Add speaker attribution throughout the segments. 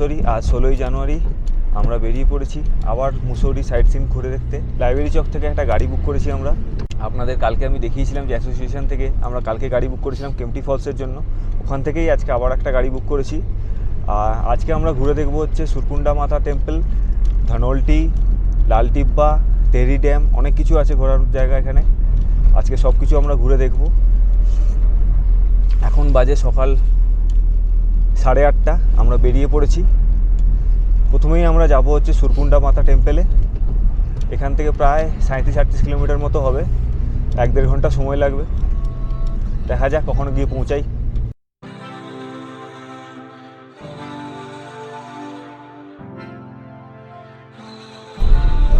Speaker 1: Sorry আজ 16ই জানুয়ারি আমরা বেরিয়ে পড়েছি আবার মুসৌরি সাইট সিন ঘুরে দেখতে। লাইব্রেরি চক থেকে একটা গাড়ি বুক করেছি আমরা। আপনাদের কালকে আমি দেখিয়েছিলাম যে অ্যাসোসিয়েশন থেকে আমরা কালকে গাড়ি বুক করেছিলাম কেম্পটি ফলসের জন্য, ওখান থেকেই আজকে আবার একটা গাড়ি বুক করেছি। আজকে আমরা ঘুরে দেখব হচ্ছে সুরকুন্ডা মাতা টেম্পল, ধনোল্টি, লাল টিব্বা, তেরি ড্যাম, অনেক কিছু আছে ঘোরার জায়গা এখানে। আজকে সব কিছু আমরা ঘুরে দেখব। এখন বাজে সকাল 8:30, আমরা বেরিয়ে পড়েছি। প্রথমেই আমরা যাব হচ্ছে সুরকুন্ডা মাতা টেম্পলে। এখান থেকে প্রায় 37-38 কিলোমিটার মতো হবে, 1-1.5 ঘন্টা সময় লাগবে। দেখা যাক কখনো গিয়ে পৌঁছাই।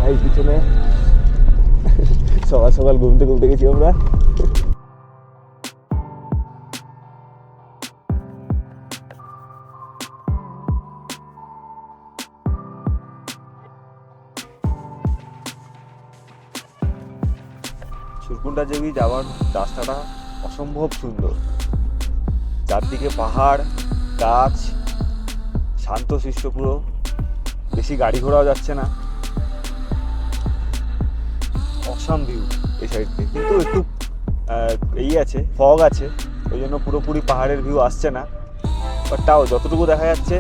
Speaker 1: এই পিছনে সকাল সকাল ঘুম থেকে উঠে গেছি আমরা। সুরকুন্ডা দেবী যাওয়ার রাস্তাটা অসম্ভব সুন্দর, চারদিকে পাহাড়, গাছ, শান্তশিষ্ট পুরো, বেশি গাড়ি ঘোড়াও যাচ্ছে না, অসাম ভিউ এই সাইড থেকে। কিন্তু একটু এই আছে, ফগ আছে, ওই জন্য পুরোপুরি পাহাড়ের ভিউ আসছে না, বাট তাও যতটুকু দেখা যাচ্ছে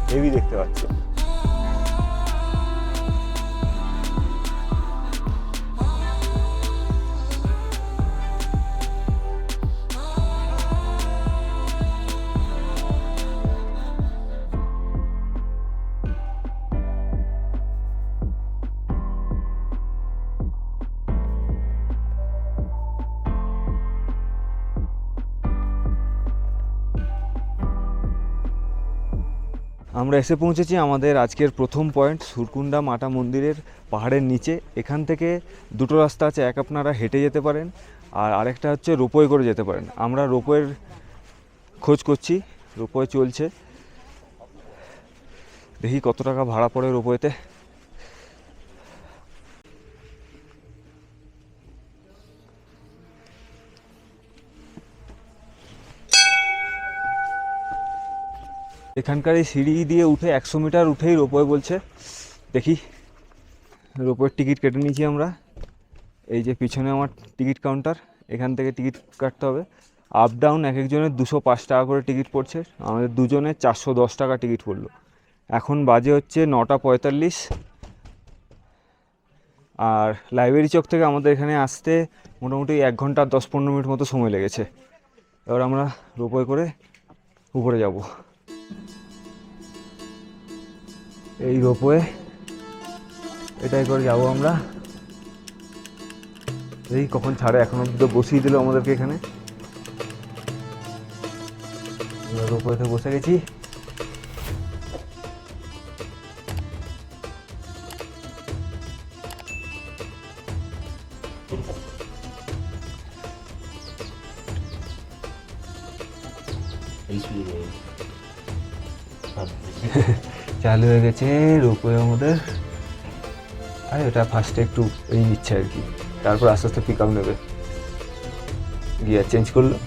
Speaker 1: হেভি দেখতে পাচ্ছে। আমরা এসে পৌঁছেছি আমাদের আজকের প্রথম পয়েন্ট, সুরকুন্ডা মাতা মন্দিরের পাহাড়ের নিচে। এখান থেকে দুটো রাস্তা আছে, এক আপনারা হেঁটে যেতে পারেন আর আরেকটা হচ্ছে রোপওয়ে করে যেতে পারেন। আমরা রোপওয়ের খোঁজ করছি, রোপওয়ে চলছে, দেখি কত টাকা ভাড়া পড়ে রোপওয়েতে। এখানকার এই সিঁড়ি দিয়ে উঠে 100 মিটার উঠেই রোপওয়ে বলছে। দেখি, রোপওয়ের টিকিট কেটে নিয়েছি আমরা। এই যে পিছনে আমার টিকিট কাউন্টার, এখান থেকে টিকিট কাটতে হবে। আপ ডাউন এক একজনের 205 টাকা করে টিকিট পড়ছে, আমাদের দুজনের 410 টাকা টিকিট পড়লো। এখন বাজে হচ্ছে 9:45। আর লাইব্রেরি চক থেকে আমাদের এখানে আসতে মোটামুটি 1 ঘন্টা 10-15 মিনিট মতো সময় লেগেছে। এবার আমরা রোপওয়ে করে উপরে যাব। এই রোপওয়ে, এটাই করে যাবো আমরা। এই কখন ছাড়ে, এখন অব্দি তো বসিয়ে দিল আমাদেরকে এখানে। রোপওয়েতে বসে গেছি। চালু হয়ে গেছে রোপওয়ে আমাদের। আরে ওটা ফার্স্টে একটু এই নিচ্ছে আর কি, তারপর আস্তে আস্তে পিক আপ নেবে। গিয়ার চেঞ্জ করলো।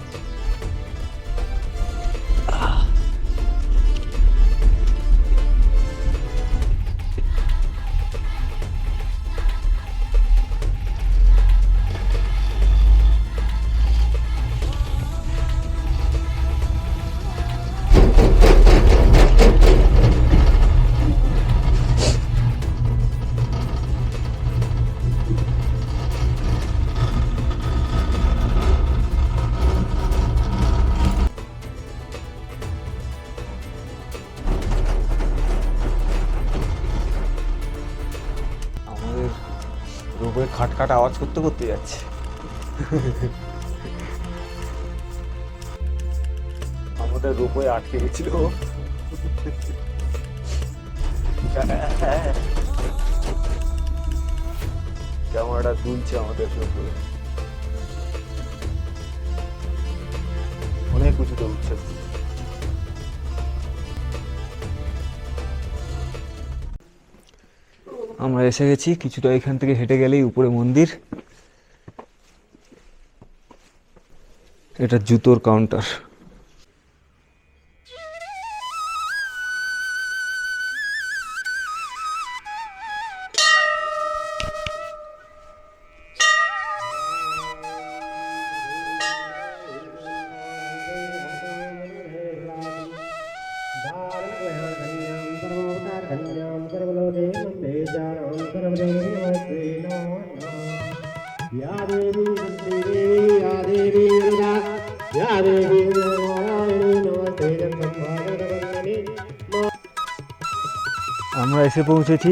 Speaker 1: রোপওয়ে খাটখাট আওয়াজ করতে করতে যাচ্ছে। আমাদের রোপওয়ে আটকে গেছিল। ক্যামেরাটা দুলছে আমাদের রোপওয়ে, অনেক উঁচুতে উঠছে। আমরা এসে গেছি, কিছুটা এখান থেকে হেঁটে গেলেই উপরে মন্দির। এটা জুতোর কাউন্টার। আমরা এসে পৌঁছেছি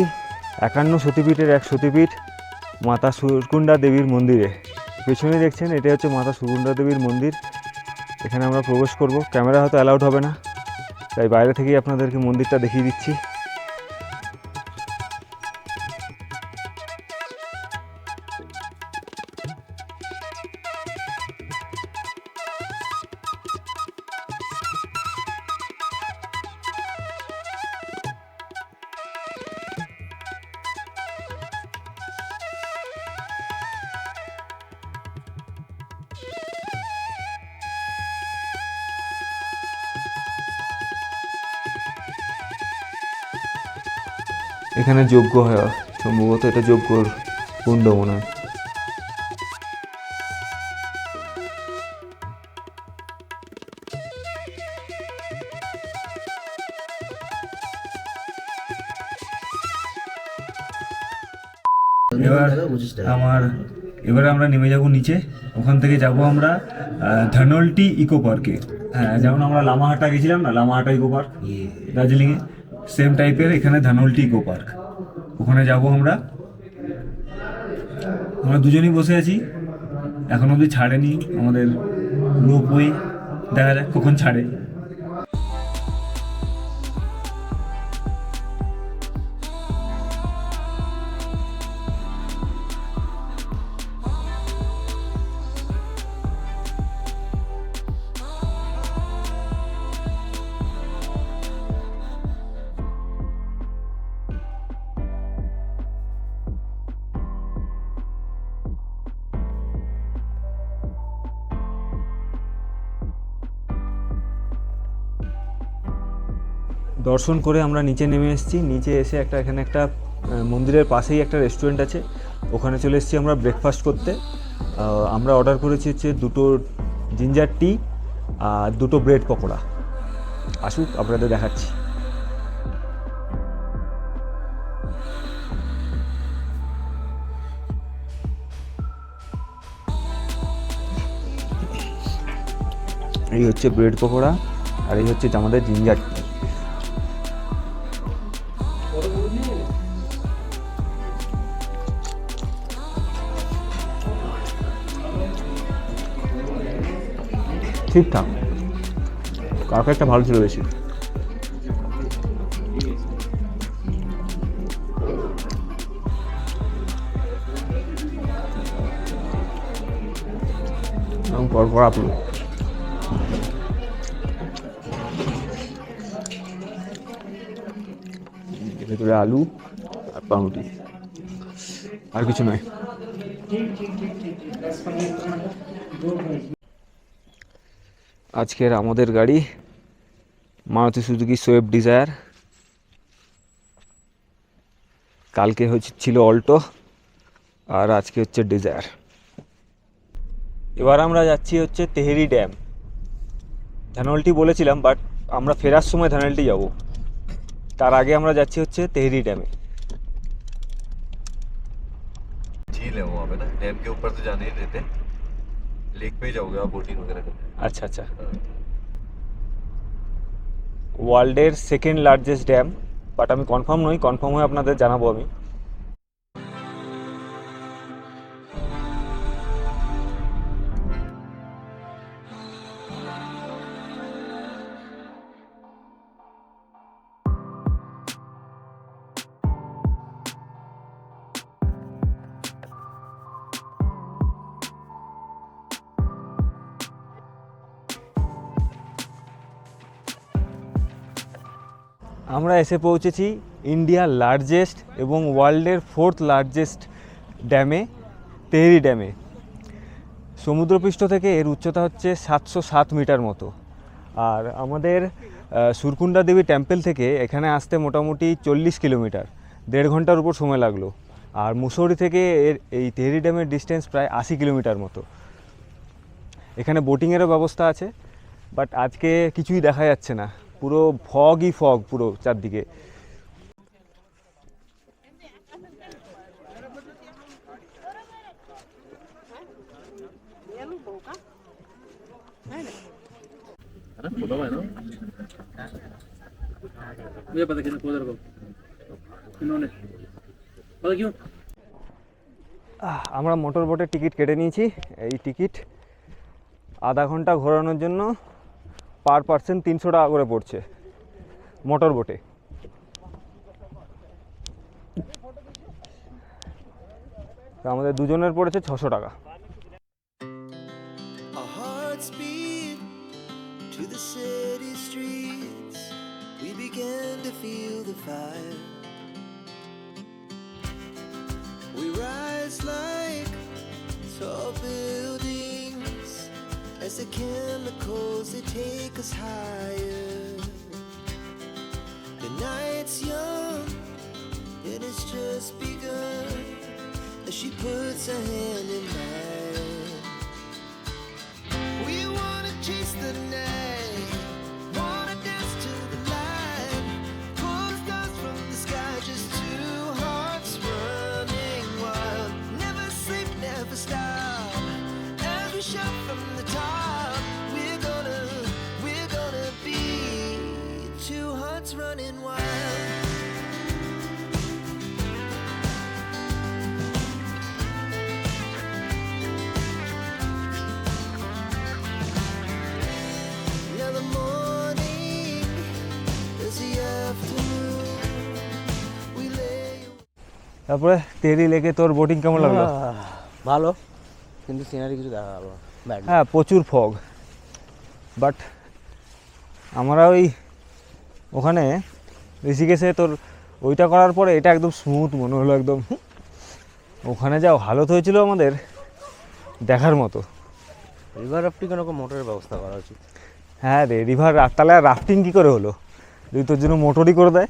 Speaker 1: 51 সতীপীঠের এক সতীপীঠ মাতা সুরকুণ্ডা দেবীর মন্দিরে। পেছনে দেখছেন এটা হচ্ছে মাতা সুরকুণ্ডা দেবীর মন্দির। এখানে আমরা প্রবেশ করব, ক্যামেরা হয়তো অ্যালাউড হবে না, তাই বাইরে থেকেই আপনাদেরকে মন্দিরটা দেখিয়ে দিচ্ছি। এখানে যজ্ঞ হয়, সম্ভবত এটা যজ্ঞর কুণ্ড মনে হয়। এবারে আমরা নেমে যাব নিচে, ওখান থেকে যাব আমরা ধনল্টি ইকো পার্কে। হ্যাঁ, যেমন আমরা লামাহাটা গেছিলাম না, লামাহাটা ইকো পার্ক দার্জিলিংয়ে, সেম টাইপের এখানে ধনল্টি ইকো পার্ক। ওখানে যাব আমরা দুজনেই বসে আছি, এখন অবধি ছাড়েনি আমাদের রোপওয়ে, দেখা যাক কখন ছাড়ে। দর্শন করে আমরা নিচে নেমে এসেছি। নিচে এসে এখানে একটা মন্দিরের পাশেই একটা রেস্টুরেন্ট আছে, ওখানে চলে এসেছি আমরা ব্রেকফাস্ট করতে। আমরা অর্ডার করেছি হচ্ছে 2টো জিঞ্জার টি আর 2টো ব্রেড পকোড়া। আসুক আপনাদের দেখাচ্ছি। এই হচ্ছে ব্রেড পকোড়া আর এই হচ্ছে আমাদের জিঞ্জার টি। ঠিকঠাক, তরকারিটা ভালো ছিল বেশি। কড়া পুরো ভেতরে আলু আর পাউরুটি, আর কিছু নয়। আজকের আমাদের গাড়ি মারুতি সুজুকি সুইফট ডিজায়ার, কালকে ছিল অল্টো আর আজকে হচ্ছে ডিজায়ার। এবার আমরা যাচ্ছি হচ্ছে তেহেরি ড্যাম। ধানলটি বলেছিলাম, বাট আমরা ফেরার সময় ধানলটি যাব, তার আগে আমরা যাচ্ছি হচ্ছে तेहरी डैमे।
Speaker 2: झील है वहाँ पे ना, डैम के ऊपर से जाने ही देते, लेक पे ही जाओगे आप बोटिंग वगैरह करने।
Speaker 1: আচ্ছা আচ্ছা, ওয়ার্ল্ডের সেকেন্ড লার্জেস্ট ড্যাম, বাট আমি কনফার্ম নই, কনফার্ম হয়ে আপনাদের জানাবো আমি। আমরা এসে পৌঁছেছি ইন্ডিয়ার লার্জেস্ট এবং ওয়ার্ল্ডের 4th লার্জেস্ট ড্যামে, তেহেরি ড্যামে। সমুদ্রপৃষ্ঠ থেকে এর উচ্চতা হচ্ছে 707 মিটার মতো। আর আমাদের সুরকুণ্ডা দেবী টেম্পল থেকে এখানে আসতে মোটামুটি 40 কিলোমিটার, 1.5 ঘন্টার উপর সময় লাগলো। আর মুসৌরি থেকে এই তেহেরি ড্যামের ডিস্টেন্স প্রায় 80 কিলোমিটার মতো। এখানে বোটিংয়েরও ব্যবস্থা আছে, বাট আজকে কিছুই দেখা যাচ্ছে না, পুরো ফগই ফগ পুরো চারদিকে।
Speaker 3: Podoba, ¿no? मुझे पता कितना खोद रखो इन्होंने पता क्यों
Speaker 1: আমরা মোটর বোটের টিকিট কেটে নিয়েছি। এই টিকিট আধা ঘন্টা ঘোরানোর জন্য পার পার্সন 300 টাকা করে পড়ছে মোটর বোটে। তো আমাদের দুজনের পড়েছে 600 টাকা।
Speaker 4: Our hearts beat to the city streets. We began to feel the fire. We rise like tall buildings as the chemicals they take us higher. The night's young and it's just begun as she puts her hand in mine. We wanna chase the night, wanna dance to the light, pull the stars from the sky, just two hearts running wild. Never sleep, never stop, as we shout from the top. We're gonna be two hearts running wild. Now the morning is the afternoon. We lay
Speaker 1: তারপরে তেরি লেকে তোর boating কেমন লাগলো?
Speaker 5: ভালো, কিন্তু scenery কিছু দেখা গেল না।
Speaker 1: হ্যাঁ, প্রচুর ফগ। বাট আমরা ওই ওখানে ঋষিকেশে তোর ওইটা করার পরে এটা একদম স্মুথ মনে হলো একদম। ওখানে যা হালত হয়েছিল আমাদের দেখার মতো।
Speaker 5: রিভার রাফটিং এরকম মোটরের ব্যবস্থা করা উচিত।
Speaker 1: হ্যাঁ রে, রিভার তাহলে আর রাফটিং কী করে হলো যদি তোর জন্য মোটরই করে দেয়?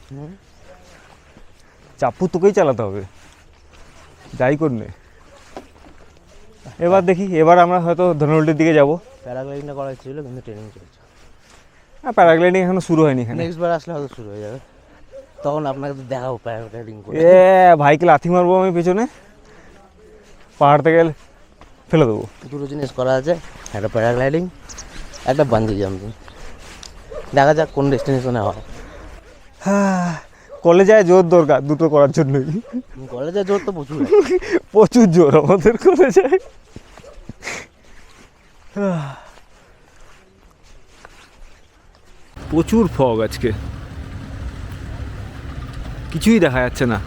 Speaker 1: চাপ্পু তোকেই চালাতে হবে যাই করনে। এবার দেখি, এবার আমরা হয়তো ধনুলটির দিকে যাব।
Speaker 5: প্যারাগ্লাইডিংটা করা ছিল কিন্তু ট্রেনিং চলছে।
Speaker 1: হ্যাঁ, প্যারাগ্লাইডিং এখনো শুরু হয়নি এখানে।
Speaker 5: নেক্সট বার আসলে হয়তো শুরু হয়ে যাবে, তখন আপনাকে তো দেখাবো প্যারাগ্লাইডিং করে।
Speaker 1: এ ভাইকে লাথি মারবো আমি পেছনে, পাহাড় থেকে ফেলে দেবো।
Speaker 5: দুটো জিনিস করা আছে, একটা প্যারাগ্লাইডিং, একটা বাঞ্জি জাম্পিং। দেখা যাক কোন ডেস্টিনেশনে হয়।
Speaker 1: হ্যাঁ, কলেজে জোর দরকার দুটো করার জন্যই।
Speaker 5: কলেজে জোর তো প্রচুর,
Speaker 1: প্রচুর জোর আমাদের কলেজে। প্রচুর ফগ আজকে, কিছুই দেখা যাচ্ছে না।